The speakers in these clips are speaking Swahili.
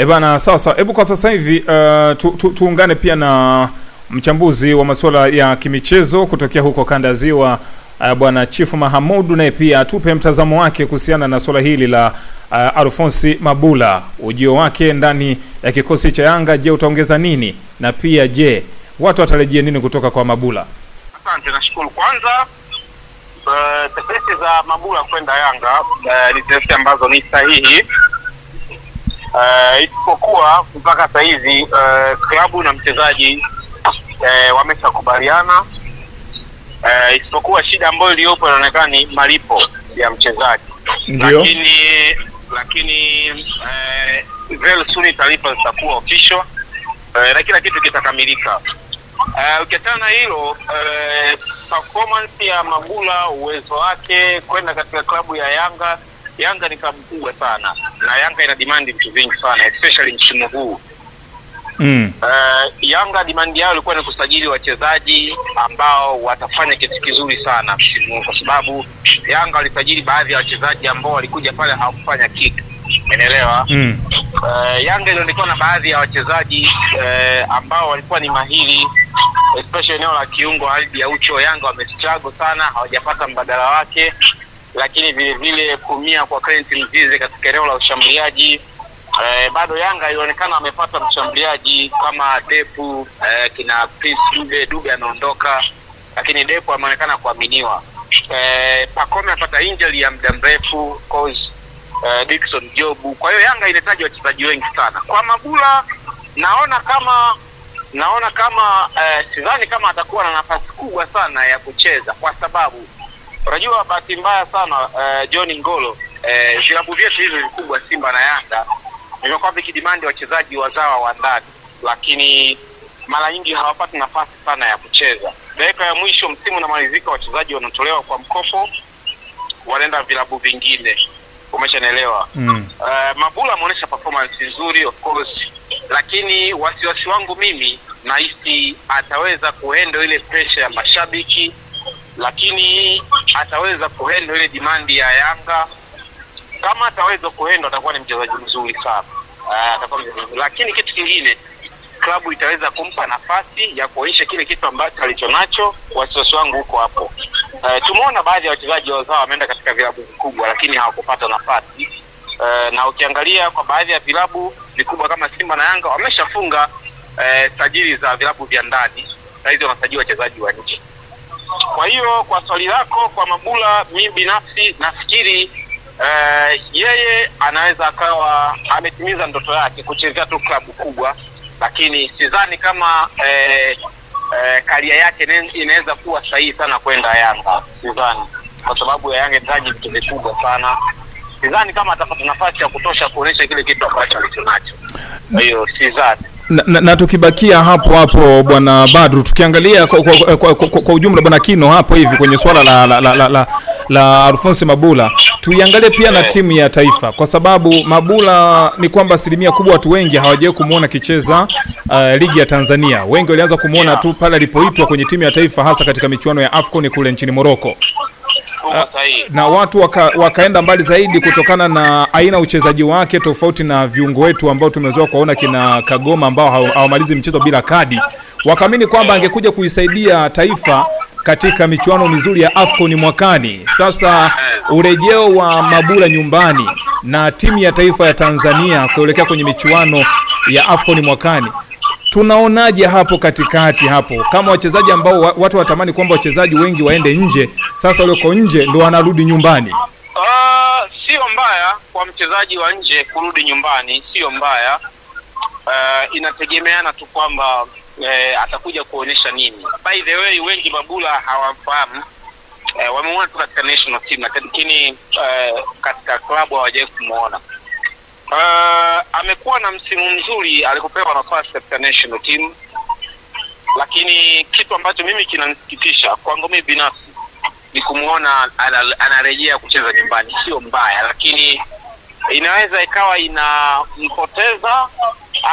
Bana, sawa. Hebu kwa sasa hivi tuungane pia na mchambuzi wa masuala ya kimichezo kutokea huko kanda ziwa, bwana Chief Mahamudu, naye pia tupe mtazamo wake kuhusiana na swala hili la Alphonce Mabula, ujio wake ndani ya kikosi cha Yanga. Je, utaongeza nini? Na pia je, watu watarejea nini kutoka kwa Mabula? Asante, nashukuru. Kwanza tetesi za Mabula kwenda Yanga ni tetesi ambazo ni sahihi, isipokuwa mpaka sasa hivi klabu na mchezaji wameshakubaliana, isipokuwa shida ambayo iliyopo inaonekana ni malipo ya mchezaji. Lakini very soon taarifa zitakuwa official na kila kitu kitakamilika. Ukiachana na hilo, performance ya Mabula, uwezo wake kwenda katika klabu ya Yanga ni klabu kubwa sana, na Yanga ina demand vitu vingi sana, especially msimu huu. Yanga demand yao ilikuwa ni kusajili wachezaji ambao watafanya kitu kizuri sana msimu huu, kwa sababu Yanga walisajili baadhi ya wachezaji ambao walikuja pale hawakufanya kitu, umeelewa? Yanga ilionekana na baadhi ya wachezaji ambao walikuwa ni mahiri, especially eneo la kiungo hadi ya Ucho. Yanga wamestruggle sana, hawajapata mbadala wake, lakini vile vile kumia kwa Clement Mzize katika eneo la ushambuliaji. Bado Yanga ilionekana amepata mshambuliaji kama Depu, kina Prince Dube anaondoka, lakini Depu ameonekana kuaminiwa. Pacome apata injury ya muda mrefu cause Dickson Jobu. Kwa hiyo Yanga inahitaji wachezaji wengi sana. Kwa Mabula naona kama sidhani kama atakuwa na nafasi kubwa sana ya kucheza, kwa sababu unajua bahati mbaya sana John Ngolo, vilabu vyetu hivi vikubwa Simba na Yanga vimekuwa vikidimandi wachezaji wazawa wa ndani, lakini mara nyingi hawapati nafasi sana ya kucheza. Dakika ya mwisho msimu unamalizika, wachezaji wanatolewa kwa mkopo, wanaenda vilabu vingine, umeshanielewa? Mabula ameonyesha performance nzuri of course, lakini wasiwasi wangu mimi nahisi ataweza kuhandle ile pressure ya mashabiki, lakini ataweza kuhandle ile demand ya Yanga. Kama ataweza kuhandle atakuwa ni mchezaji mzuri sana, lakini kitu kingine, klabu itaweza kumpa nafasi ya kuonyesha kile kitu ambacho alichonacho. Wasiwasi wangu huko hapo. Tumeona baadhi ya wachezaji wazao wameenda katika vilabu vikubwa lakini hawakupata nafasi, na ukiangalia kwa baadhi ya vilabu vikubwa kama Simba na Yanga wameshafunga sajili za vilabu vya ndani, na hizo wanasajili wachezaji wa nje. Kwa hiyo kwa swali lako kwa Mabula, mimi binafsi nafikiri yeye anaweza akawa ametimiza ndoto yake kuchezea tu klabu kubwa, lakini sidhani kama karia yake inaweza kuwa sahihi sana kwenda Yanga. Sidhani, kwa sababu ya Yanga inahitaji vitu vikubwa sana. Sidhani kama atapata nafasi ya kutosha kuonesha kile kitu ambacho alichonacho. Kwa hiyo sidhani. Na tukibakia hapo bwana Badru, tukiangalia kwa ujumla bwana Kino hapo hivi kwenye swala la Alphonce Mabula, tuiangalie pia na timu ya taifa, kwa sababu Mabula ni kwamba asilimia kubwa watu wengi hawajawahi kumuona kicheza ligi ya Tanzania. Wengi walianza kumuona tu pale alipoitwa kwenye timu ya taifa, hasa katika michuano ya AFCON kule nchini Morocco. Na watu wakaenda mbali zaidi kutokana na aina uchezaji wake tofauti na viungo wetu ambao tumezoea kuona kina Kagoma ambao hawamalizi mchezo bila kadi. Wakaamini kwamba angekuja kuisaidia taifa katika michuano mizuri ya AFCON mwakani. Sasa urejeo wa Mabula nyumbani na timu ya taifa ya Tanzania kuelekea kwenye michuano ya AFCON mwakani, tunaonaje hapo katikati hapo, kama wachezaji ambao watu watamani kwamba wachezaji wengi waende nje, sasa wale uko nje ndio wanarudi nyumbani? Sio mbaya kwa mchezaji wa nje kurudi nyumbani, sio mbaya. Inategemeana tu kwamba atakuja kuonyesha nini. By the way, wengi Mabula hawamfahamu, wamemuona tu katika national team, lakini katika klabu hawajawahi kumuona. Amekuwa na msimu mzuri alipopewa nafasi katika national team, lakini kitu ambacho mimi kinanisikitisha kwangu mimi binafsi ni kumuona anarejea kucheza nyumbani. Sio mbaya, lakini inaweza ikawa inampoteza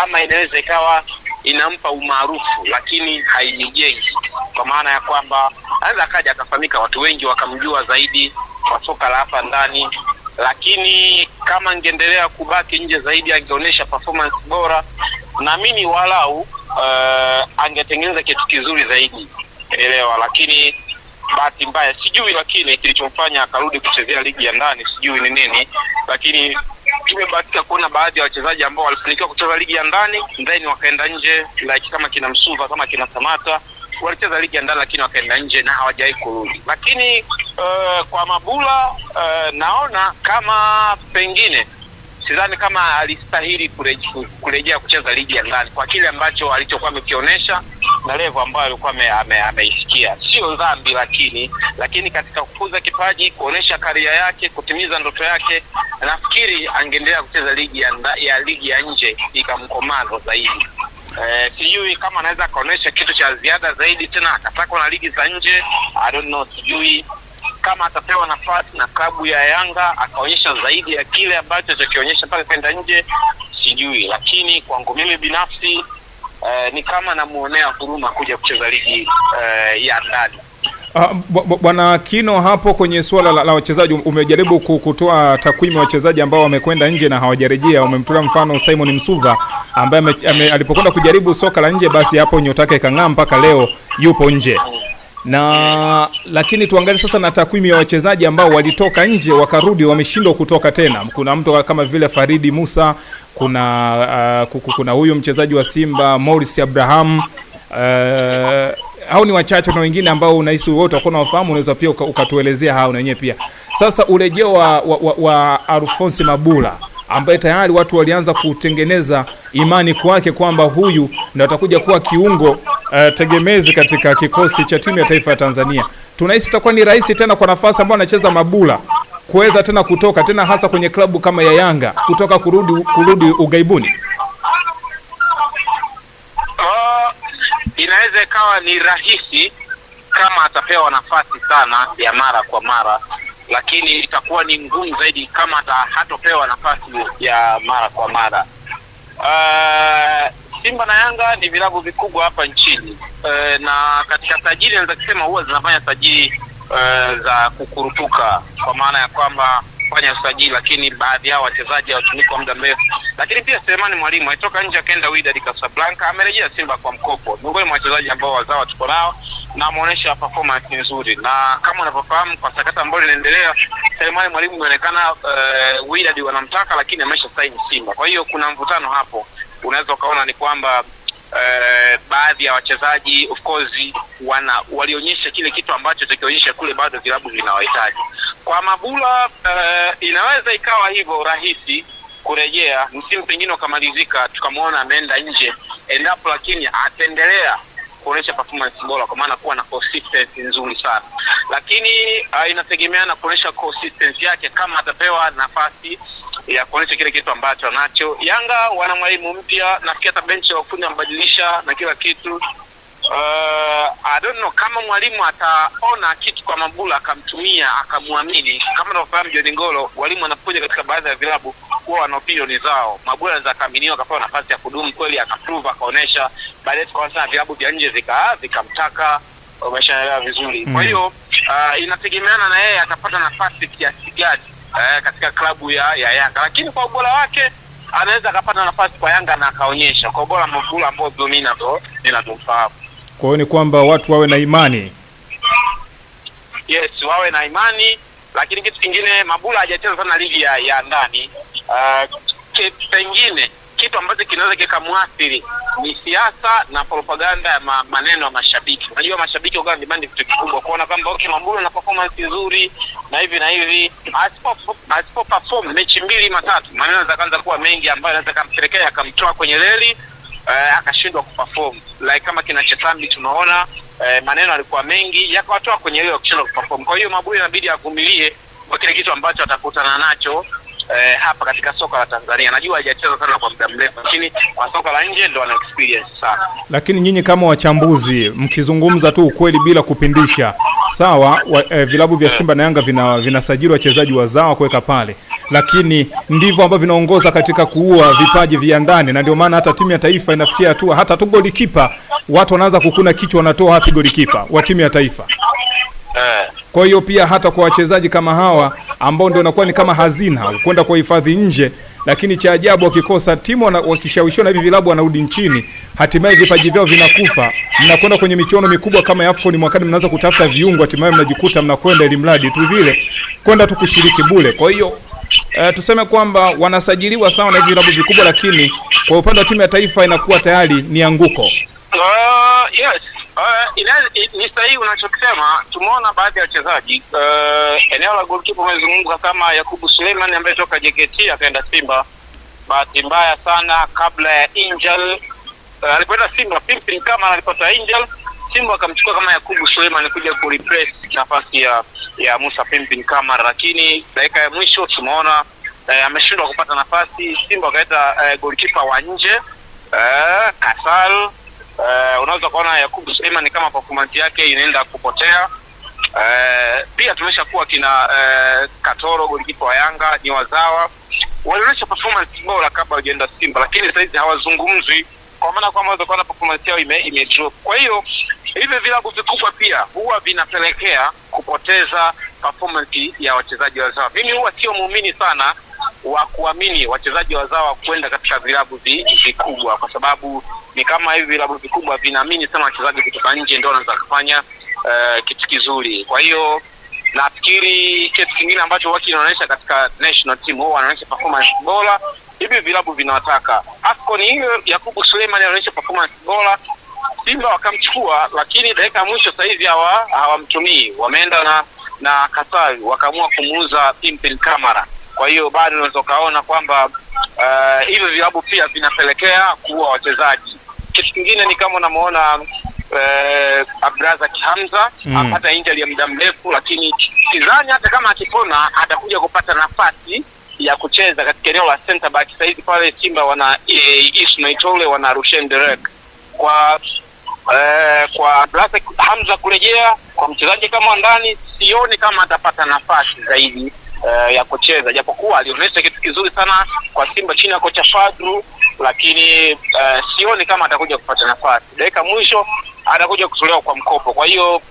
ama inaweza ikawa inampa umaarufu, lakini hainijengi, kwa maana ya kwamba anaweza akaja akafahamika, watu wengi wakamjua zaidi kwa soka la hapa ndani, lakini kama angeendelea kubaki nje zaidi, angeonyesha performance bora, naamini walau angetengeneza kitu kizuri zaidi, elewa. Lakini bahati mbaya sijui, lakini kilichomfanya akarudi kuchezea ligi ya ndani sijui ni nini, lakini tumebahatika kuona baadhi ya wachezaji ambao walifanikiwa kucheza ligi ya ndani then wakaenda nje, like kama kina Msuva, kama kina Samata, walicheza ligi ya ndani lakini wakaenda nje na hawajawahi kurudi. Lakini kwa Mabula naona kama pengine sidhani kama alistahili kurejea kucheza ligi ya ndani kwa kile ambacho alichokuwa amekionyesha na level ambayo alikuwa ameisikia. Sio dhambi, lakini katika kukuza kipaji, kuonesha karia yake, kutimiza ndoto yake, nafikiri angeendelea kucheza ligi ya nje ikamkomaza zaidi. Sijui kama anaweza kaonesha kitu cha ziada zaidi tena akataka na ligi za nje, I don't know. Sijui kama atapewa nafasi na klabu ya Yanga akaonyesha zaidi ya kile ambacho alichokionyesha pale kwenda nje, sijui. Lakini kwangu mimi binafsi ni kama namuonea huruma kuja kucheza ligi ya ndani. Bwana Kino, hapo kwenye suala la wachezaji umejaribu kutoa takwimu ya wachezaji ambao wamekwenda nje na hawajarejea. Umemtolea mfano Simon Msuva ambaye alipokwenda kujaribu soka la nje, basi hapo nyota yake kang'aa mpaka leo yupo nje. Na lakini tuangalie sasa na takwimu ya wachezaji ambao walitoka nje wakarudi wameshindwa kutoka tena. Kuna mtu kama vile Faridi Musa, kuna huyu mchezaji wa Simba Morris Abraham, hao ni wachache, na wengine ambao unahisi wote wako nawafahamu, unaweza pia ukatuelezea hao na wenyewe pia. Sasa urejeo wa Alphonce Mabula ambaye tayari watu walianza kutengeneza imani kwake kwamba huyu ndio atakuja kuwa kiungo tegemezi katika kikosi cha timu ya taifa ya Tanzania. Tunahisi itakuwa ni rahisi tena kwa nafasi ambayo anacheza Mabula kuweza tena kutoka tena, hasa kwenye klabu kama ya Yanga, kutoka kurudi ugaibuni. Inaweza ikawa ni rahisi kama atapewa nafasi sana ya mara kwa mara, lakini itakuwa ni ngumu zaidi kama hatopewa nafasi ya mara kwa mara. Simba na Yanga ni vilabu vikubwa hapa nchini, na katika sajili naweza kusema huwa zinafanya sajili za kukurutuka, kwa maana ya kwamba fanya usajili lakini baadhi yao wachezaji hawatumiki kwa muda mrefu. Lakini pia Selemani Mwalimu alitoka nje akaenda Wydad Casablanca, amerejea Simba kwa mkopo. Miongoni mwa wachezaji ambao wazawa tuko nao na ameonyesha performance nzuri, na kama unavyofahamu kwa sakata ambayo inaendelea, Selemani Mwalimu inaonekana Wydad wanamtaka lakini amesha sign Simba. Kwa hiyo kuna mvutano hapo. Unaweza ukaona ni kwamba baadhi ya wachezaji of course walionyesha kile kitu ambacho tukionyesha kule bado vilabu vinawahitaji. Kwa Mabula inaweza ikawa hivyo rahisi kurejea, msimu pengine ukamalizika tukamwona ameenda nje endapo, lakini ataendelea kuonyesha performance bora kwa maana kuwa na consistency nzuri sana. Lakini inategemeana kuonyesha consistency yake kama atapewa nafasi ya kuonyesha kile kitu ambacho anacho. Yanga wana mwalimu mpya, nafikiri hata benchi ya ufundi ambadilisha na kila kitu. I don't know kama mwalimu ataona kitu kwa Mabula akamtumia akamwamini. Kama unafahamu John Ngolo, walimu wanapokuja katika baadhi ya vilabu huwa wana opinion zao. Mabula anaweza kaaminiwa akapewa nafasi ya kudumu kweli, akaprove akaonesha, baadaye tukaona vilabu vya nje vikamtaka, umeshaelewa vizuri. Kwa hiyo inategemeana na yeye atapata nafasi kiasi gani katika klabu ya Yanga, lakini kwa ubora wake anaweza akapata nafasi kwa Yanga na akaonyesha kwa ubora Mabula ambao ninamfahamu. Kwa hiyo ni kwamba watu wawe na imani. Yes, wawe na imani, lakini kitu kingine Mabula hajacheza sana ligi ya ndani. Pengine kitu ambacho kinaweza kikamuathiri ni siasa na propaganda ya maneno ya mashabiki. Unajua mashabiki wao demand kitu kikubwa kuona kwamba okay, Mabula na performance nzuri na hivi asipo perform mechi 2-3 maneno yanaanza kuwa mengi ambayo yanaweza kumpelekea akamtoa kwenye reli akashindwa kuperform. Like kama kina Chetambi tunaona maneno alikuwa mengi yakawatoa kwenye reli akashindwa kuperform. Kwa hiyo Mabula inabidi avumilie kwa kile kitu ambacho atakutana nacho hapa katika soka la Tanzania. Najua hajacheza sana kwa muda mrefu, lakini kwa soka la nje ndio ana experience sana. Lakini nyinyi kama wachambuzi mkizungumza tu ukweli bila kupindisha, sawa, vilabu vya Simba na Yanga vinasajili wachezaji wazawa kuweka pale, lakini ndivyo ambavyo vinaongoza katika kuua vipaji vya ndani, na ndio maana hata timu ya taifa inafikia hatua hata tu golikipa watu wanaanza kukuna kichwa, wanatoa wapi golikipa wa timu ya taifa. Kwa hiyo pia hata kwa wachezaji kama hawa ambao ndio wanakuwa ni kama hazina kwenda kwa hifadhi nje, lakini cha ajabu wakikosa timu wakishawishiwa na hivi vilabu wanarudi nchini, hatimaye vipaji vyao vinakufa. Mnakwenda kwenye michuano mikubwa kama AFCON mwakani, mnaanza kutafuta viungo, hatimaye mnajikuta mnakwenda ili mradi tu vile kwenda tu kushiriki bure. Kwa hiyo tuseme kwamba wanasajiliwa sawa na hivi vilabu vikubwa, lakini kwa upande wa timu ya taifa inakuwa tayari ni anguko. Yes. Ni sahihi unachokisema. Tumeona baadhi ya wachezaji eneo la goalkeeper umezungumza kama Yakubu Suleiman ambaye toka JKT akaenda Simba. Bahati mbaya sana kabla ya Angel alipoenda Simba, Pimpin kama alipata Angel, Simba akamchukua kama Yakubu Suleiman kuja ku replace nafasi ya Musa Pimpin kama, lakini dakika ya mwisho tumeona ameshindwa kupata nafasi. Simba akaita goalkeeper wa nje Kasal. Unaweza kuona Yakubu Suleiman kama performance yake inaenda kupotea. Pia tumeshakuwa kina Katoro goalkeeper wa Yanga, ni wazawa walionyesha performance bora kabla hajaenda Simba, lakini sasa hizi hawazungumzwi kwa maana kwamba unaweza kuona performance yao ime drop. Kwa hiyo hivi vilabu vikubwa pia huwa vinapelekea kupoteza performance ya wachezaji wazawa. Mimi huwa sio muumini sana wa kuamini wachezaji wazawa kwenda katika vilabu vikubwa, kwa sababu ni kama hivi vilabu vikubwa vinaamini sana wachezaji kutoka nje ndio wanaweza kufanya kitu kizuri. Kwa hiyo nafikiri kitu kingine ambacho waki inaonyesha katika national team huwa wanaonyesha performance bora, hivi vilabu vinawataka. AFCON hiyo Yakubu Suleiman anaonyesha performance bora, Simba wakamchukua, lakini dakika ya mwisho sasa hivi hawamtumii, wameenda na Kasari wakaamua kumuuza Pimpin Kamara. Kwa hiyo bado unaweza kaona kwamba hivi vilabu pia vinapelekea kuwa wachezaji. Kitu kingine ni kama unamuona Abdrazak Hamza apata injury ya muda mrefu, lakini sidhani hata kama akipona atakuja kupata nafasi ya kucheza katika eneo la center back. Sasa hivi pale Simba wana Ismail Tole, wana Rushen Derek. Kwa Abdrazak Hamza kurejea kwa mchezaji kama ndani, sioni kama atapata nafasi zaidi ya kucheza, japokuwa alionyesha kitu kizuri sana kwa Simba chini ya kocha Fadru, lakini sioni kama atakuja kupata nafasi. Dakika mwisho atakuja kutolewa kwa mkopo. Kwa hiyo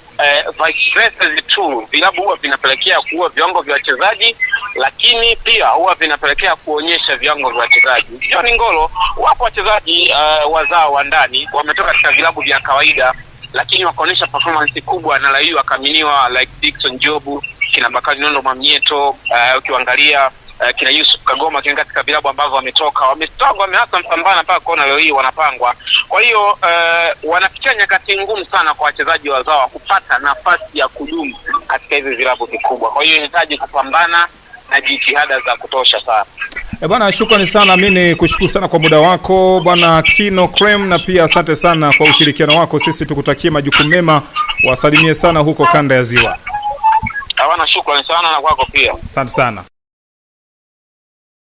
vice versa tu, vilabu huwa vinapelekea kuwa viwango vya wachezaji, lakini pia huwa vinapelekea kuonyesha viwango vya wachezaji. John Ngolo, wapo wachezaji wazao wa ndani wametoka katika vilabu vya kawaida, lakini wakaonyesha performance kubwa na leo wakaminiwa, like Dickson Jobu, kina Bakari Nondo Mamieto, ukiangalia kina Yusuf Kagoma kina katika vilabu ambavyo wametoka wameanza mpambana mpaka kona leo hii wanapangwa. Kwa hiyo wanapitia nyakati ngumu sana kwa wachezaji wazao kupata nafasi ya kudumu katika hivi vilabu vikubwa. Kwa hiyo inahitaji kupambana na jitihada za kutosha sana. Bwana, shukrani sana. Mimi nikushukuru sana kwa muda wako Bwana Kino Krem, na pia asante sana kwa ushirikiano wako. Sisi tukutakie majukumu mema, wasalimie sana huko kanda ya Ziwa. Bwana, shukrani sana na kwako pia. Asante sana.